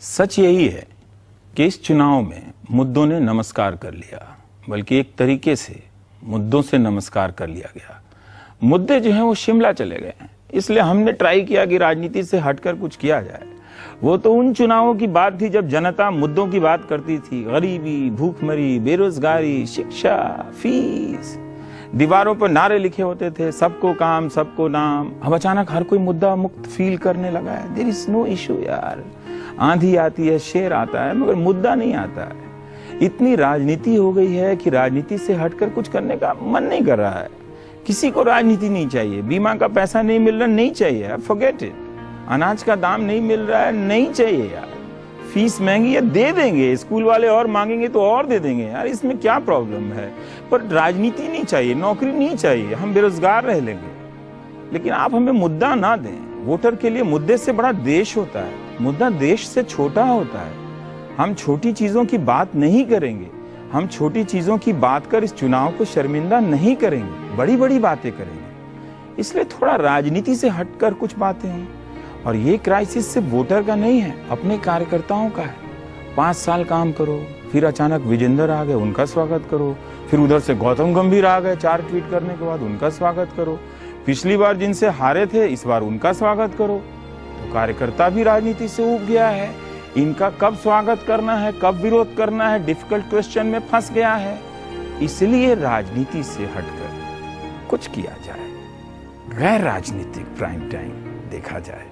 सच यही है कि इस चुनाव में मुद्दों ने नमस्कार कर लिया, बल्कि एक तरीके से मुद्दों से नमस्कार कर लिया गया। मुद्दे जो हैं वो शिमला चले गए हैं। इसलिए हमने ट्राई किया कि राजनीति से हटकर कुछ किया जाए। वो तो उन चुनावों की बात थी जब जनता मुद्दों की बात करती थी, गरीबी, भूखमरी, बेरोजगारी, शिक्षा, फीस। दीवारों पर नारे लिखे होते थे, सबको काम सबको नाम। अब अचानक हर कोई मुद्दा मुक्त फील करने लगा है। देयर इज नो इशू यार। आंधी आती है, शेर आता है, मगर मुद्दा नहीं आता है। इतनी राजनीति हो गई है कि राजनीति से हटकर कुछ करने का मन नहीं कर रहा है। किसी को राजनीति नहीं चाहिए। बीमा का पैसा नहीं मिल रहा, नहीं चाहिए, फॉरगेट इट। अनाज का दाम नहीं मिल रहा है, नहीं चाहिए यार। फीस महंगी है, दे देंगे, स्कूल वाले और मांगेंगे तो और दे देंगे यार, इसमें क्या प्रॉब्लम है। पर राजनीति नहीं चाहिए, नौकरी नहीं चाहिए, हम बेरोजगार रह लेंगे। लेकिन आप हमें मुद्दा ना दें। वोटर के लिए मुद्दे से बड़ा देश होता है, मुद्दा देश से छोटा होता है। हम छोटी चीजों की बात नहीं करेंगे। हम छोटी चीजों की बात कर इस चुनाव को शर्मिंदा नहीं करेंगे, बड़ी बड़ी बातें करेंगे। इसलिए थोड़ा राजनीति से हटकर कुछ बातें हों। और ये क्राइसिस सिर्फ वोटर का नहीं है, अपने कार्यकर्ताओं का है। 5 साल काम करो, फिर अचानक विजेंद्र आ गए, उनका स्वागत करो। फिर उधर से गौतम गंभीर आ गए 4 ट्वीट करने के बाद, उनका स्वागत करो। पिछली बार जिनसे हारे थे, इस बार उनका स्वागत करो। तो कार्यकर्ता भी राजनीति से उब गया है। इनका कब स्वागत करना है, कब विरोध करना है, डिफिकल्ट क्वेश्चन में फंस गया है। इसलिए राजनीति से हटकर कुछ किया जाए, गैर राजनीतिक प्राइम टाइम देखा जाए।